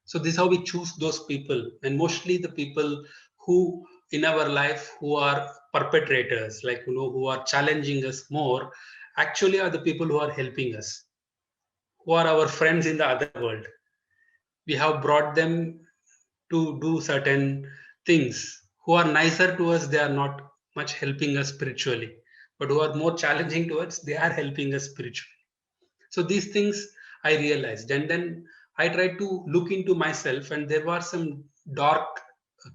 So this is how we choose those people, and mostly the people who in our life who are perpetrators, like who are challenging us more, actually are the people who are helping us, who are our friends in the other world. We have brought them to do certain things. Who are nicer to us, they are not much helping us spiritually, but who are more challenging to us, they are helping us spiritually. So these things I realized, and then I tried to look into myself, and there were some dark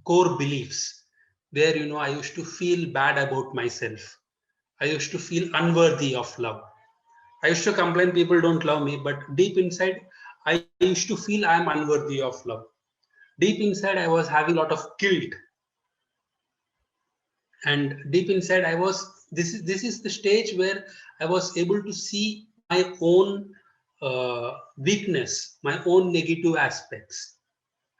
core beliefs where I used to feel bad about myself. I used to feel unworthy of love. I used to complain people don't love me, but deep inside, I used to feel I am unworthy of love. Deep inside, I was having a lot of guilt, and deep inside, I was. This is the stage where I was able to see my own weakness, my own negative aspects,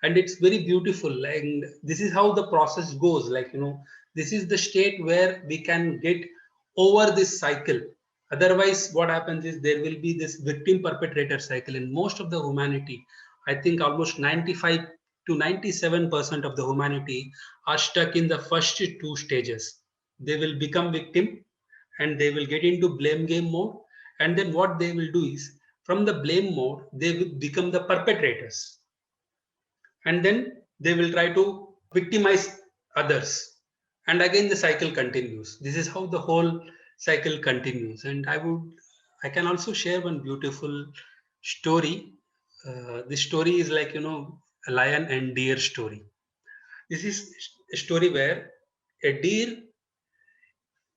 and it's very beautiful. And this is how the process goes. This is the state where we can get over this cycle. Otherwise, what happens is there will be this victim perpetrator cycle in most of the humanity. I think almost 95 to 97% of the humanity are stuck in the first two stages. They will become victim, and they will get into blame game mode. And then what they will do is, from the blame mode, they will become the perpetrators, and then they will try to victimize others, and again the cycle continues. This is how the whole cycle continues. And I can also share one beautiful story. This story is like a lion and deer story. This is a story where a deer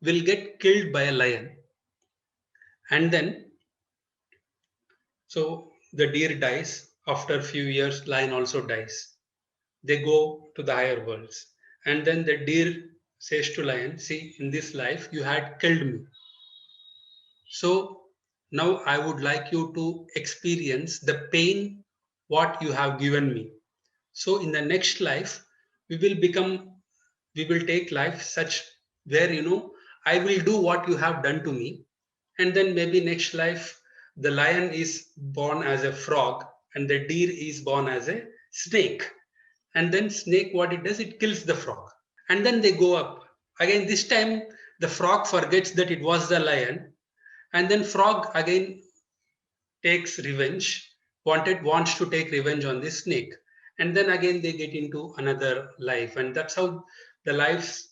will get killed by a lion, and then so the deer dies. After a few years, lion also dies. They go to the higher worlds. And then the deer says to lion, see, in this life you had killed me. So now I would like you to experience the pain what you have given me. So in the next life, we will become, we will take life such where, I will do what you have done to me. And then maybe next life, the lion is born as a frog and the deer is born as a snake. And then snake, what it does, it kills the frog. And then they go up. Again, this time the frog forgets that it was the lion. And then frog again takes revenge, wants to take revenge on the snake. And then again they get into another life. And that's how the lives,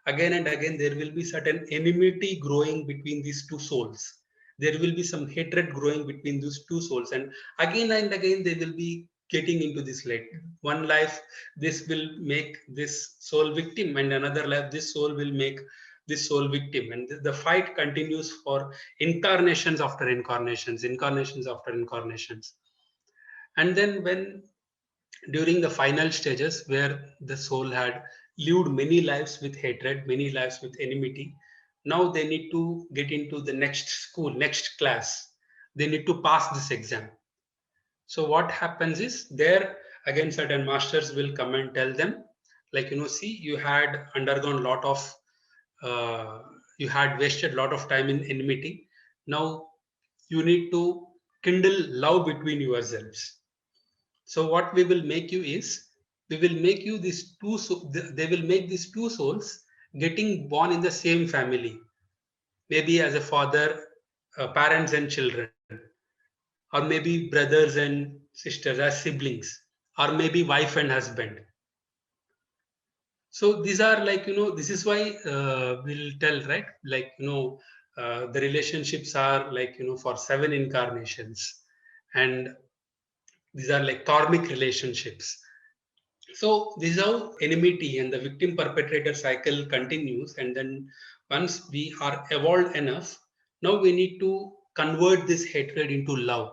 again and again, there will be certain enmity growing between these two souls. There will be some hatred growing between those two souls. And again, they will be getting into this light. One life, this will make this soul victim, and another life, this soul will make this soul victim. And the fight continues for incarnations after incarnations, incarnations after incarnations. And then when during the final stages where the soul had lived many lives with hatred, many lives with enmity, now they need to get into the next school, next class. They need to pass this exam. So what happens is there again certain masters will come and tell them, like, see, you had undergone a lot of, uh, you had wasted a lot of time in enmity. Now you need to kindle love between yourselves. So what we will make you is, we will make you these two, they will make these two souls getting born in the same family, maybe as a father, parents and children, or maybe brothers and sisters as siblings, or maybe wife and husband. So these are like, this is why we'll tell, right? Like, the relationships are like, for 7 incarnations. And these are like karmic relationships. So this is how enmity and the victim perpetrator cycle continues. And then once we are evolved enough, now we need to convert this hatred into love.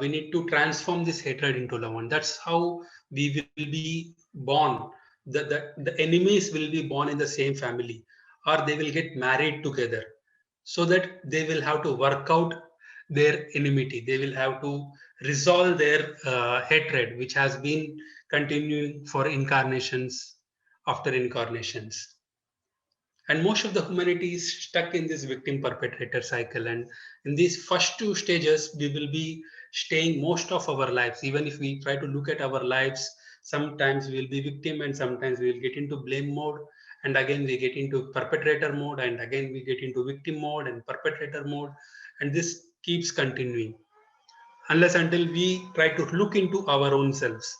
We need to transform this hatred into love. And that's how we will be born. The enemies will be born in the same family, or they will get married together, so that they will have to work out their enmity. They will have to resolve their hatred, which has been continuing for incarnations after incarnations. And most of the humanity is stuck in this victim perpetrator cycle. And in these first two stages, we will be staying most of our lives. Even if we try to look at our lives, sometimes we'll be victim and sometimes we'll get into blame mode, and again we get into perpetrator mode, and again we get into victim mode and perpetrator mode, and this keeps continuing unless until we try to look into our own selves.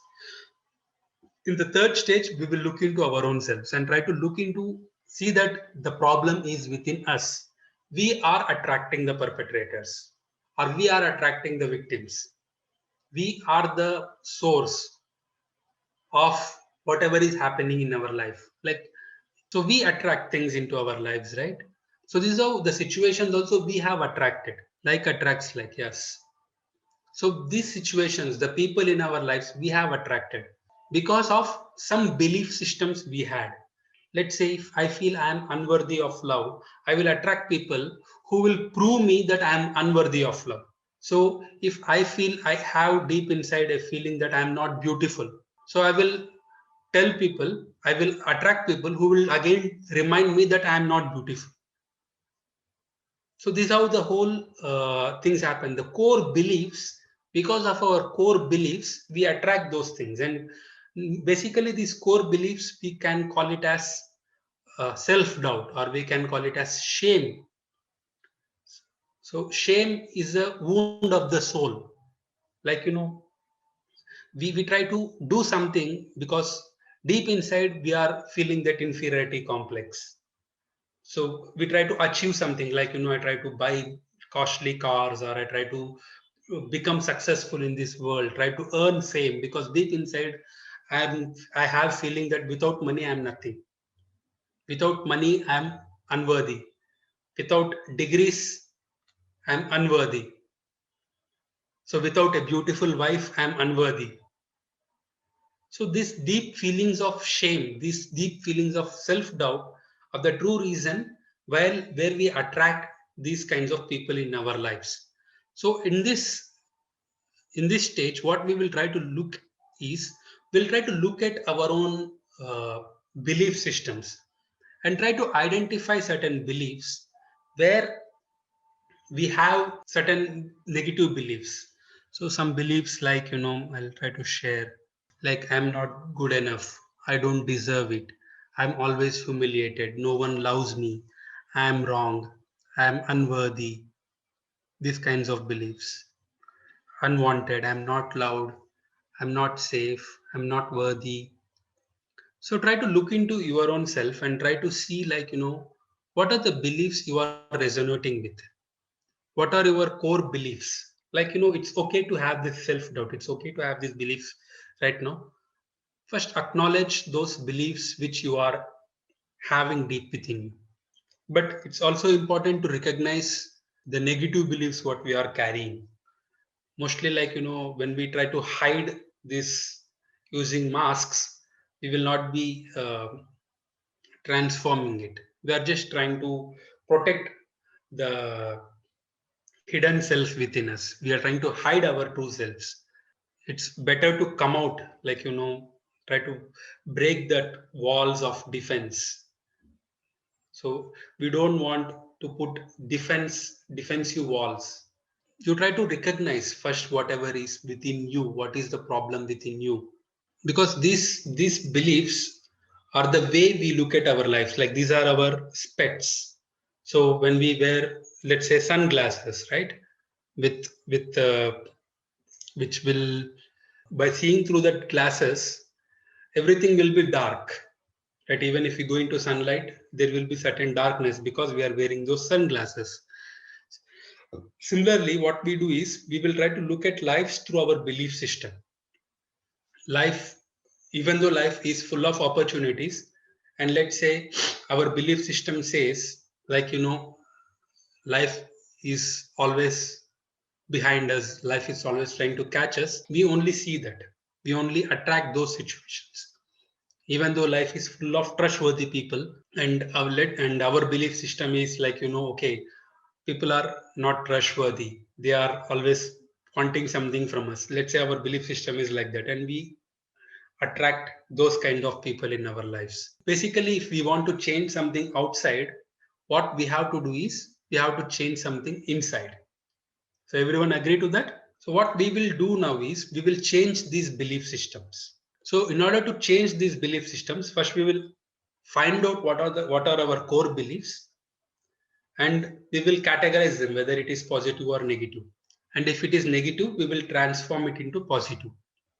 In the third stage, we will look into our own selves and try to look into, see that the problem is within us. We are attracting the perpetrators, or we are attracting the victims. We are the source of whatever is happening in our life. Like, so we attract things into our lives, right? So this is how the situations also we have attracted. Like attracts like, yes. So these situations, the people in our lives, we have attracted because of some belief systems we had. Let's say if I feel I am unworthy of love, I will attract people who will prove me that I am unworthy of love. So if I feel I have deep inside a feeling that I am not beautiful, so I will tell people, I will attract people who will again remind me that I am not beautiful. So this is how the whole things happen. The core beliefs, because of our core beliefs, we attract those things. And basically, these core beliefs, we can call it as self-doubt, or we can call it as shame. So shame is a wound of the soul. Like, we try to do something because deep inside we are feeling that inferiority complex. So we try to achieve something like, I try to buy costly cars, or I try to become successful in this world, try to earn fame, because deep inside I have feeling that without money I'm nothing. Without money I'm unworthy. Without degrees I'm unworthy. So without a beautiful wife I'm unworthy. So these deep feelings of shame, these deep feelings of self-doubt are the true reason where we attract these kinds of people in our lives. So in this stage, what we will try to look is, we'll try to look at our own belief systems and try to identify certain beliefs where we have certain negative beliefs. So some beliefs like, I'll try to share, like I'm not good enough, I don't deserve it, I'm always humiliated, no one loves me, I'm wrong, I'm unworthy, these kinds of beliefs. Unwanted, I'm not loved, I'm not safe, I'm not worthy. So try to look into your own self and try to see, like, what are the beliefs you are resonating with? What are your core beliefs? Like, it's okay to have this self doubt, it's okay to have these beliefs right now. First, acknowledge those beliefs which you are having deep within you. But it's also important to recognize the negative beliefs what we are carrying. Mostly, like, when we try to hide this using masks, we will not be transforming it. We are just trying to protect the hidden self within us. We are trying to hide our true selves. It's better to come out, like, try to break that walls of defense. So we don't want to put defensive walls. You try to recognize first whatever is within you, what is the problem within you, because these beliefs are the way we look at our lives. Like, these are our specs. So when we wear, let's say, sunglasses, right, with which will, by seeing through that glasses, everything will be dark, right? Even if we go into sunlight, there will be certain darkness because we are wearing those sunglasses. Similarly, what we do is, we will try to look at lives through our belief system. Life, even though life is full of opportunities, and let's say our belief system says, like, life is always behind us, life is always trying to catch us, we only see that, we only attract those situations. Even though life is full of trustworthy people, and our belief system is like, okay, people are not trustworthy, they are always wanting something from us. Let's say our belief system is like that, and we attract those kind of people in our lives. Basically, if we want to change something outside, what we have to do is, we have to change something inside. So everyone agree to that? So what we will do now is we will change these belief systems. So in order to change these belief systems, first we will find out what are our core beliefs, and we will categorize them whether it is positive or negative. And if it is negative, we will transform it into positive.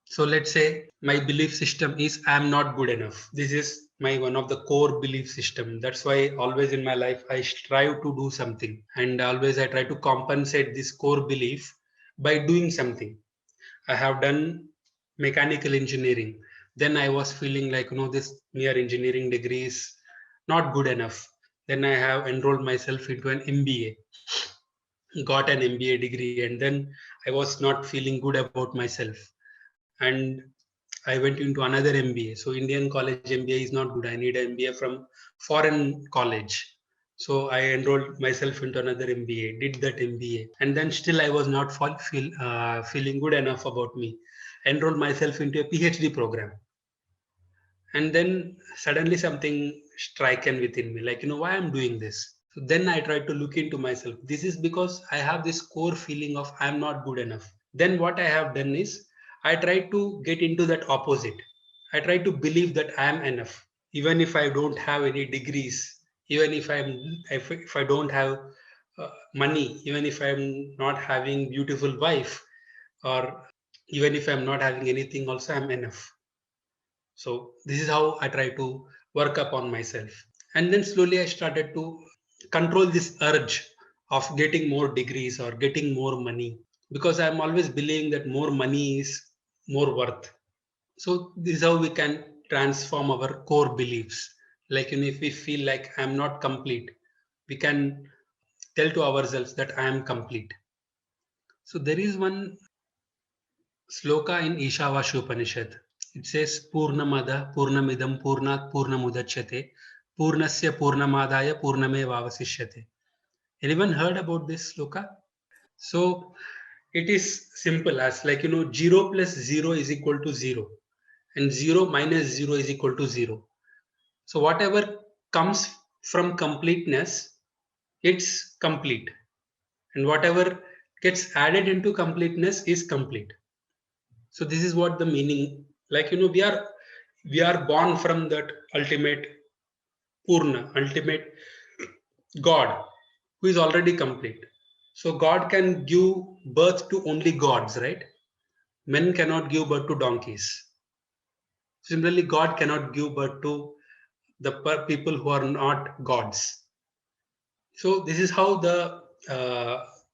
So let's say my belief system is I am not good enough. This is my one of the core belief system. That's why always in my life I strive to do something, and always I try to compensate this core belief by doing something. I have done mechanical engineering. Then I was feeling like, this mere engineering degree is not good enough. Then I have enrolled myself into an MBA, got an MBA degree, and then I was not feeling good about myself. And I went into another MBA. So Indian college MBA is not good. I need an MBA from foreign college. So I enrolled myself into another MBA, did that MBA, and then still I was not feeling good enough about me. Enrolled myself into a PhD program, and then suddenly something striken within me, like why I'm doing this. So then I tried to look into myself. This is because I have this core feeling of I'm not good enough. Then what I have done is I try to get into that opposite. I try to believe that I am enough, even if I don't have any degrees, even if I don't have money, even if I'm not having beautiful wife, or even if I'm not having anything, also I'm enough. So this is how I try to work upon myself. And then slowly I started to control this urge of getting more degrees or getting more money, because I'm always believing that more money is more worth. So this is how we can transform our core beliefs. Like if we feel like I'm not complete, we can tell to ourselves that I am complete. So there is one sloka in Ishavasya Upanishad. It says Purnamada Purnamidam Purnat Purnamudachyate Purnasya Purnamadaya Purnamevavasishyate. Anyone heard about this sloka? So it is simple as 0 plus 0 is equal to 0, and 0 minus 0 is equal to 0. So whatever comes from completeness, it's complete, and whatever gets added into completeness is complete. So this is what the meaning, we are born from that ultimate Purna, ultimate God, who is already complete. So God can give birth to only gods, right? Men cannot give birth to donkeys. Similarly, God cannot give birth to the people who are not gods. So this is how the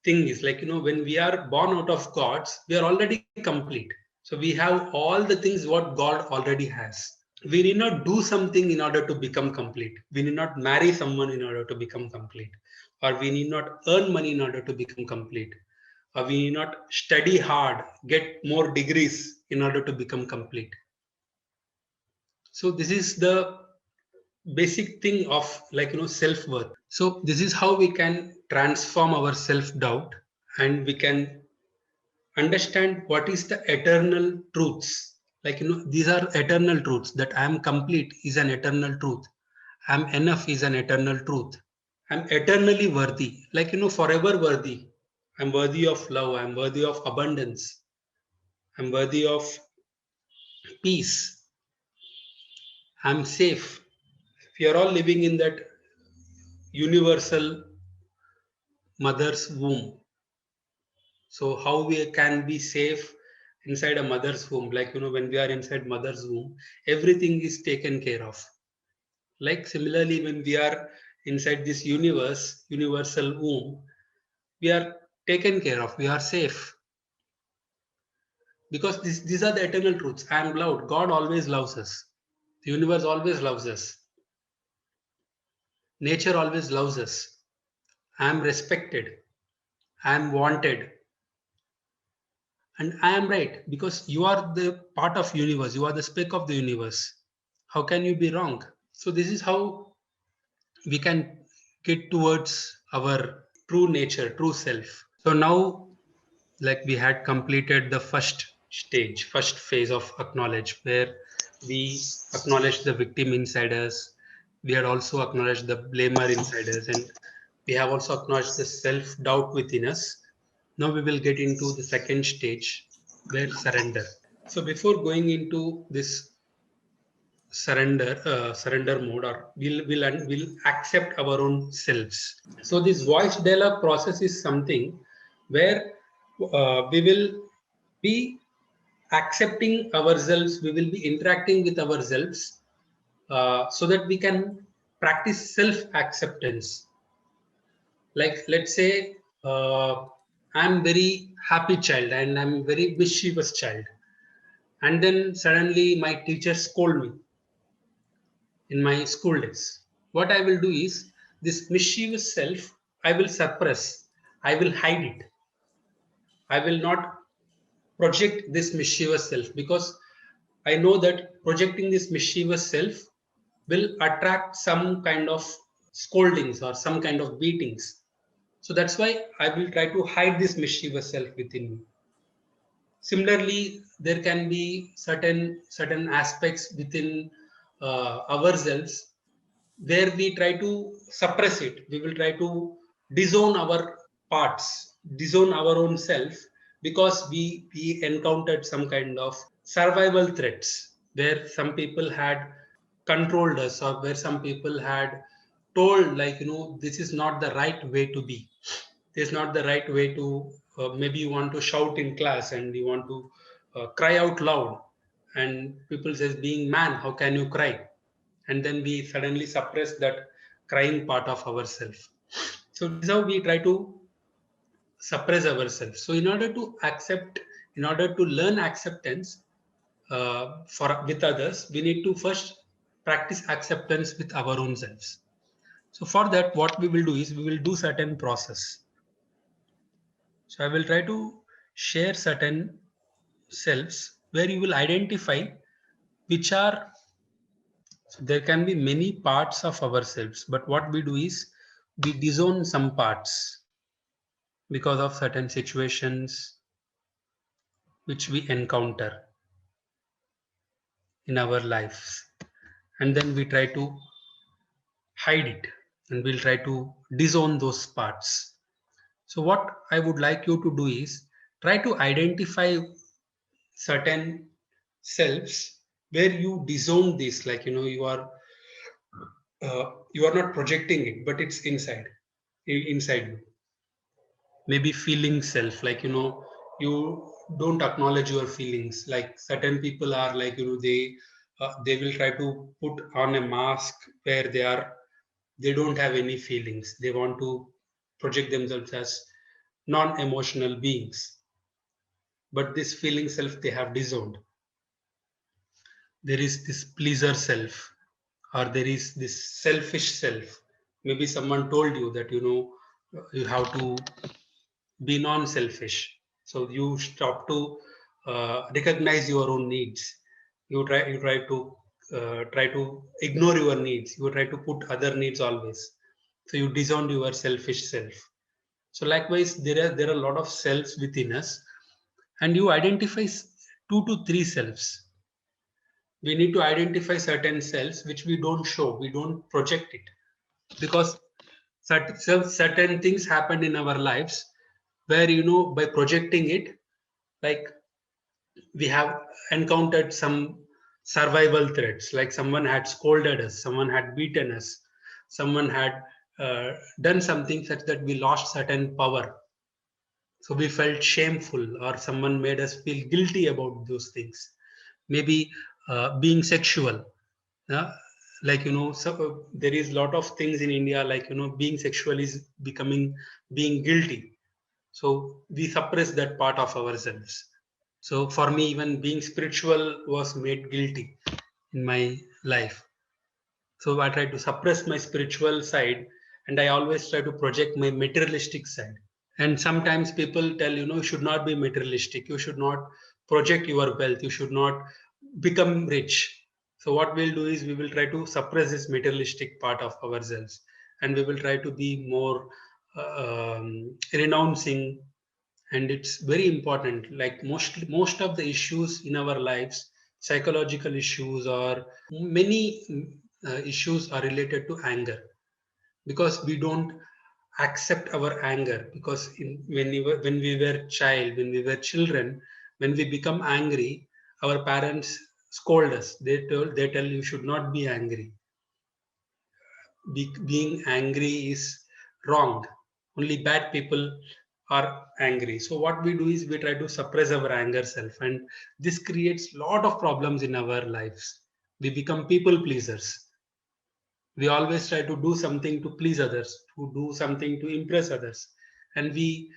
thing is, when we are born out of gods, we are already complete. So we have all the things what God already has. We need not do something in order to become complete. We need not marry someone in order to become complete, or we need not earn money in order to become complete, or we need not study hard, get more degrees in order to become complete. So this is the basic thing of self-worth. So this is how we can transform our self-doubt, and we can understand what is the eternal truths. These are eternal truths, that I am complete is an eternal truth, I'm enough is an eternal truth, I'm eternally worthy, forever worthy. I'm worthy of love, I'm worthy of abundance, I'm worthy of peace, I'm safe. We are all living in that universal mother's womb. So how we can be safe inside a mother's womb? When we are inside mother's womb, everything is taken care of. Like similarly, when we are inside this universal womb, we are taken care of. We are safe, because these are the eternal truths. I am loved. God always loves us. The universe always loves us. Nature always loves us. I am respected. I am wanted. And I am right, because you are the part of universe. You are the speck of the universe. How can you be wrong? So this is how we can get towards our true nature, true self. So now, like, we had completed the first stage, first phase of acknowledge, where we acknowledge the victim inside us. We had also acknowledged the blamer inside us, and we have also acknowledged the self doubt within us. Now we will get into the second stage, where surrender. So before going into this surrender mode, or will accept our own selves. So this voice dialogue process is something where we will be accepting ourselves, we will be interacting with ourselves, so that we can practice self acceptance. Like, let's say, I'm very happy child and I'm very mischievous child, and then suddenly my teacher scold me in my school days. What I will do is, this mischievous self I will suppress, I will hide it, I will not project this mischievous self, because I know that projecting this mischievous self will attract some kind of scoldings or some kind of beatings. So that's why I will try to hide this mischievous self within me. Similarly, there can be certain aspects within ourselves where we try to suppress it. We will try to disown our parts, disown our own self, because we encountered some kind of survival threats where some people had controlled us, or where some people had told, like, this is not the right way to be. This is not the right way to. Maybe you want to shout in class and you want to cry out loud, and people says, being man, how can you cry? And then we suddenly suppress that crying part of ourselves. So this is how we try to suppress ourselves. So in order to accept, in order to learn acceptance for with others, we need to first practice acceptance with our own selves. So for that, what we will do is, we will do certain process. So I will try to share certain selves where you will identify which are. So there can be many parts of ourselves, but what we do is, we disown some parts because of certain situations which we encounter in our lives. And then we try to hide it, and we'll try to disown those parts. So, what I would like you to do is, try to identify certain selves where you disown this, like, you are not projecting it, but it's inside you. Maybe feeling self, like, you don't acknowledge your feelings. Like, certain people are like, they will try to put on a mask where they don't have any feelings. They want to project themselves as non-emotional beings, but this feeling self they have disowned. There is this pleaser self, or there is this selfish self. Maybe someone told you that, you have to be non-selfish. So you stop to recognize your own needs. You try to ignore your needs. You try to put other needs always. So you disown your selfish self. So likewise, there are a lot of selves within us, and you identify two to three selves. We need to identify certain selves which we don't show, we don't project it, because certain things happen in our lives where, by projecting it, like, we have encountered some survival threats, like someone had scolded us, someone had beaten us, someone had done something such that we lost certain power. So we felt shameful, or someone made us feel guilty about those things. Maybe being sexual. uh, like, so there is a lot of things in India, like, being sexual is becoming, being guilty. So we suppress that part of ourselves. So for me, even being spiritual was made guilty in my life. So I try to suppress my spiritual side, and I always try to project my materialistic side. And sometimes people tell, you should not be materialistic, you should not project your wealth, you should not become rich. So what we'll do is, we will try to suppress this materialistic part of ourselves, and we will try to be more renouncing. And it's very important, like, most of the issues in our lives, psychological issues, or many issues are related to anger, because we don't accept our anger, because when we were child, when we were children, when we become angry, our parents scold us. They tell you should not be angry. Being angry is wrong. Only bad people are angry. So what we do is we try to suppress our anger self, and this creates lot of problems in our lives. We become people pleasers. We always try to do something to please others, to do something to impress others, and we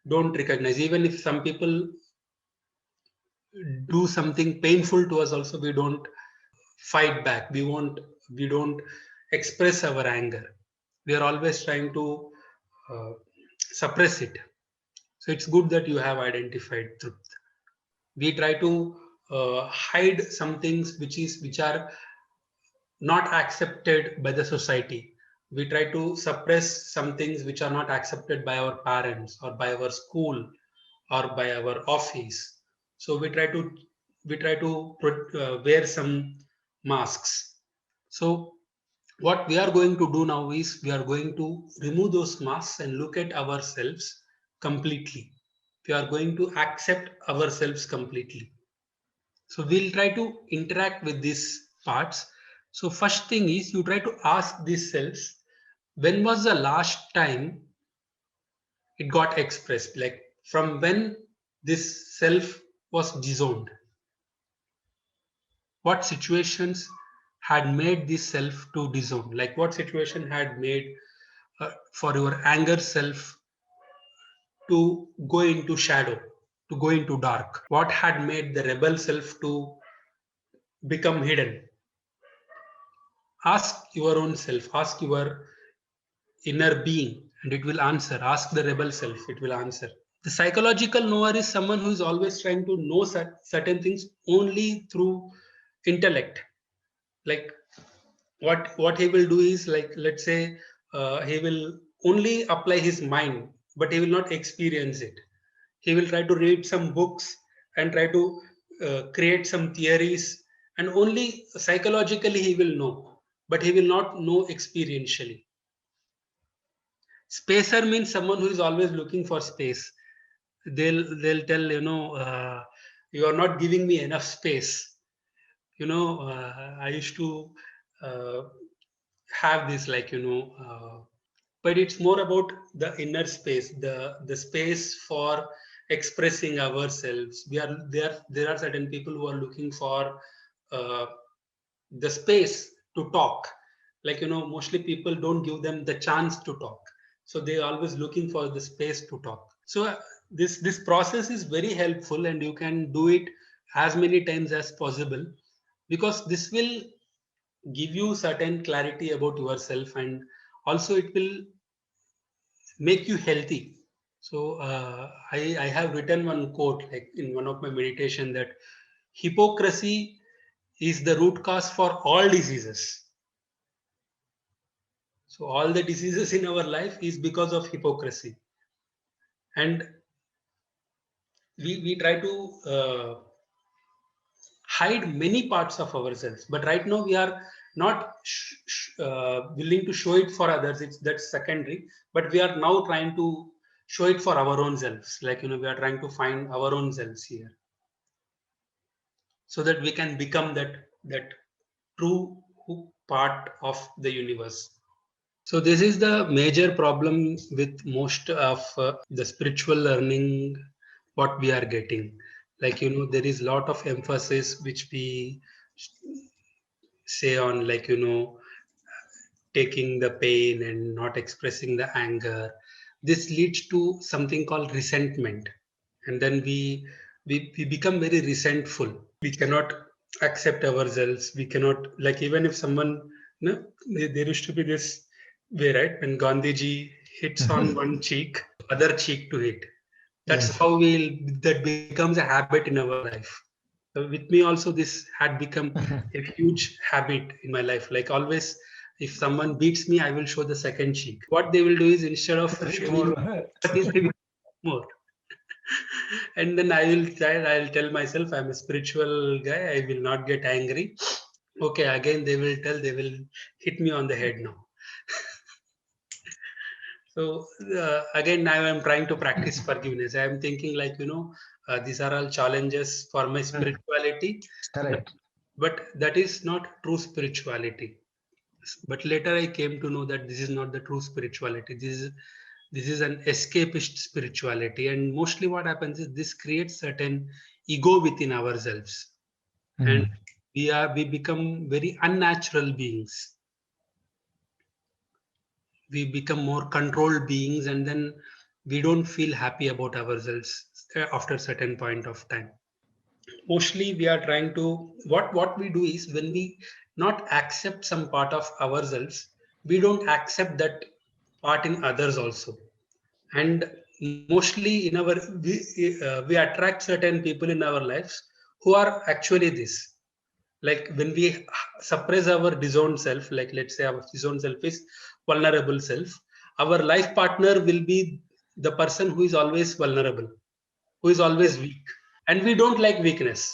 don't recognize. Even if some people do something painful to us, also we don't fight back. We don't express our anger. We are always trying to uh, suppress it. So it's good that you have identified truth. We try to hide some things which are not accepted by the society. We try to suppress some things which are not accepted by our parents or by our school or by our office. So we try to wear some masks. So what we are going to do now is we are going to remove those masks and look at ourselves completely. We are going to accept ourselves completely. So we'll try to interact with these parts. So first thing is you try to ask these selves, when was the last time it got expressed? Like from when this self was disowned? What situations had made this self to disown? Like what situation had made for your anger self to go into shadow, to go into dark? What had made the rebel self to become hidden? Ask your own self, ask your inner being, and it will answer. Ask the rebel self, it will answer. The psychological knower is someone who is always trying to know certain things only through intellect. Like what he will do is, like, let's say he will only apply his mind, but he will not experience it. He will try to read some books and try to create some theories, and only psychologically he will know, but he will not know experientially. Spacer means someone who is always looking for space. They'll tell, you are not giving me enough space. I used to uh, have this, but it's more about the inner space, the space for expressing ourselves. There are certain people who are looking for uh, the space to talk. Mostly people don't give them the chance to talk, so they're always looking for the space to talk. So this process is very helpful, and you can do it as many times as possible, because this will give you certain clarity about yourself, and also it will make you healthy. So I have written one quote, like in one of my meditation, that hypocrisy is the root cause for all diseases. So all the diseases in our life is because of hypocrisy, and we try to hide many parts of ourselves. But right now we are not willing to show it for others. It's That's secondary. But we are now trying to show it for our own selves. We are trying to find our own selves here, so that we can become that true part of the universe. So this is the major problem with most of the spiritual learning what we are getting. There is a lot of emphasis which we say on, taking the pain and not expressing the anger. This leads to something called resentment, and then we become very resentful. We cannot accept ourselves. We cannot, like, even if someone, there used to be this way, right, when Gandhiji hits on one cheek, other cheek to hit. That's Yes. how that becomes a habit in our life. With me also, this had become a huge habit in my life. Like, always, if someone beats me, I will show the second cheek. What they will do is, instead of Three showing more. they will more. And then I'll tell myself I'm a spiritual guy, I will not get angry. Okay, again they will hit me on the head now. So again, now I'm trying to practice forgiveness. I'm thinking like, these are all challenges for my spirituality. Correct. But that is not true spirituality. But later I came to know that this is not the true spirituality. This is an escapist spirituality. And mostly what happens is this creates certain ego within ourselves. And Mm. we become very unnatural beings. We become more controlled beings, and then we don't feel happy about ourselves after a certain point of time. Mostly we are trying to, what we do is, when we not accept some part of ourselves, we don't accept that part in others also. And mostly in our, we attract certain people in our lives who are actually this. Like when we suppress our disowned self, like let's say our disowned self is vulnerable self, our life partner will be the person who is always vulnerable, who is always weak, and we don't like weakness.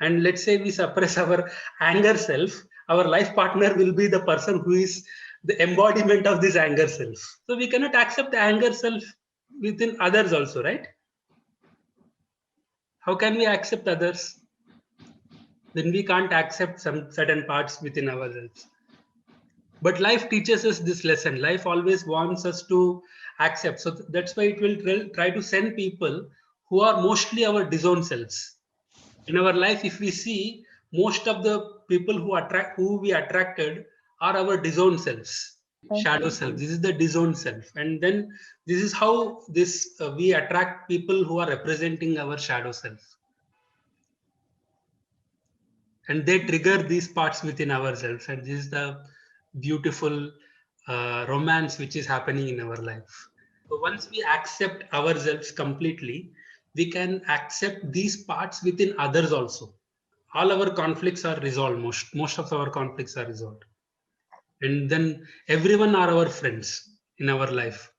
And let's say we suppress our anger self, our life partner will be the person who is the embodiment of this anger self. So we cannot accept the anger self within others also, right? How can we accept others when we can't accept some certain parts within ourselves? But life teaches us this lesson. Life always wants us to accept. So that's why it will try to send people who are mostly our disowned selves. In our life, if we see, most of the people who we attracted are our disowned selves, shadow self. This is the disowned self. And then this is how this we attract people who are representing our shadow self. And they trigger these parts within ourselves, and this is the beautiful romance which is happening in our life. So once we accept ourselves completely, we can accept these parts within others also. All our conflicts are resolved. Most of our conflicts are resolved, and then everyone are our friends in our life.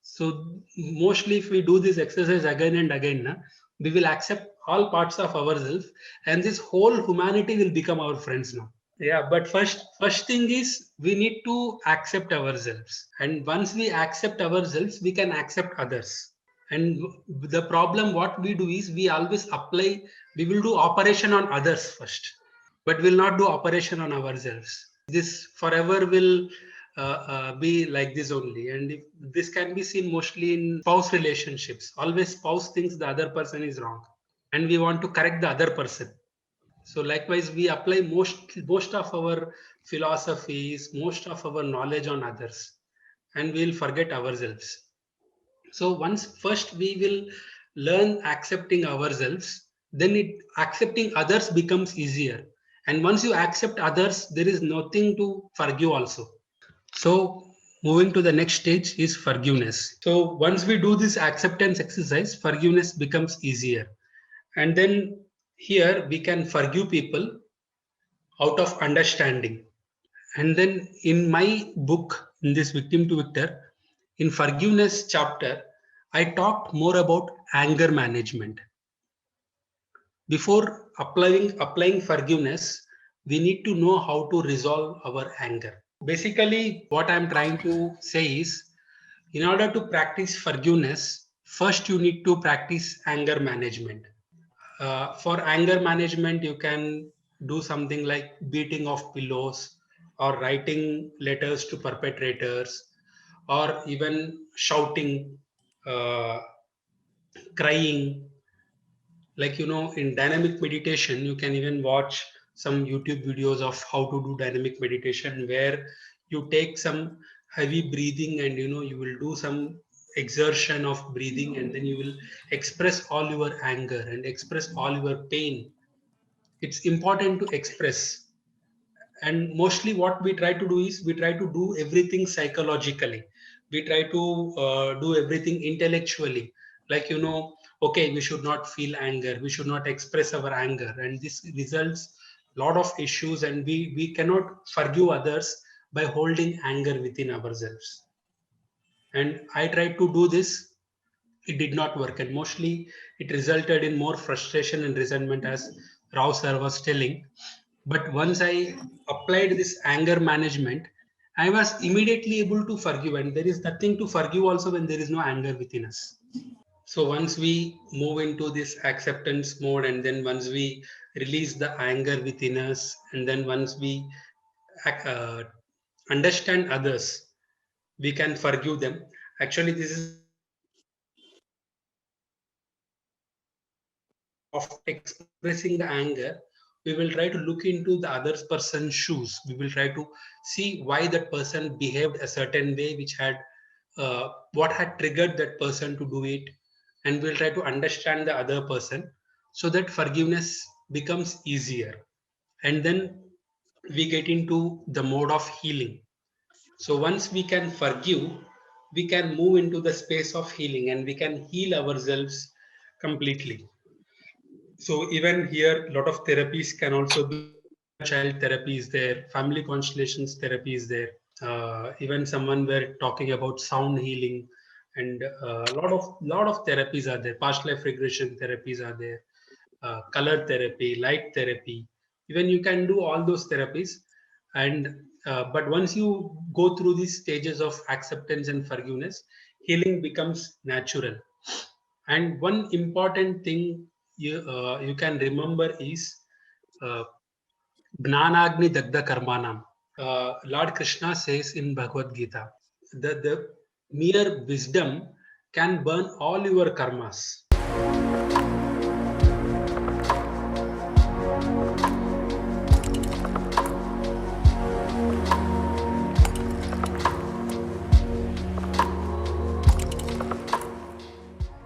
So mostly if we do this exercise again and again, we will accept all parts of ourselves, and this whole humanity will become our friends now. Yeah, but first thing is we need to accept ourselves, and once we accept ourselves, we can accept others. And the problem what we do is we always apply, we will do operation on others first, but will not do operation on ourselves. This forever will be like this only. And if, this can be seen mostly in spouse relationships. Always spouse thinks the other person is wrong, and we want to correct the other person. So likewise we apply most of our philosophies, most of our knowledge on others, and we'll forget ourselves. So once first we will learn accepting ourselves, then it accepting others becomes easier. And once you accept others, there is nothing to forgive also. So moving to the next stage is forgiveness. So once we do this acceptance exercise, forgiveness becomes easier. And then here we can forgive people out of understanding. And then in my book, in this Victim to Victor, in forgiveness chapter, I talked more about anger management. Before applying forgiveness, we need to know how to resolve our anger. Basically, what I'm trying to say is, in order to practice forgiveness, first you need to practice anger management. For anger management, you can do something like beating of pillows, or writing letters to perpetrators, or even shouting, uh, crying. Like, in dynamic meditation, you can even watch some YouTube videos of how to do dynamic meditation, where you take some heavy breathing, and you will do some exertion of breathing, and then you will express all your anger and express all your pain. It's important to express. And mostly what we try to do is we try to do everything psychologically. We try to do everything intellectually. Like, okay, we should not feel anger, we should not express our anger, and this results lot of issues, and we cannot forgive others by holding anger within ourselves. And I tried to do this. It did not work, and mostly it resulted in more frustration and resentment, as Rao sir was telling. But once I applied this anger management, I was immediately able to forgive, and there is nothing to forgive also when there is no anger within us. So once we move into this acceptance mode, and then once we release the anger within us, and then once we uh, understand others, we can forgive them. Actually, this is after expressing the anger, we will try to look into the other person's shoes. We will try to see why that person behaved a certain way, which had what had triggered that person to do it, and we'll try to understand the other person, so that forgiveness becomes easier. And then we get into the mode of healing. So once we can forgive, we can move into the space of healing, and we can heal ourselves completely. So even here, a lot of therapies can also be child therapy is there, family constellations therapy is there. Even someone were talking about sound healing, and a lot of therapies are there. Past life regression therapies are there. Color therapy, light therapy. Even you can do all those therapies, and but once you go through these stages of acceptance and forgiveness, healing becomes natural. And one important thing you can remember is uh, Gnanagni Dagda Karmanam. Lord Krishna says in Bhagavad Gita that the mere wisdom can burn all your karmas.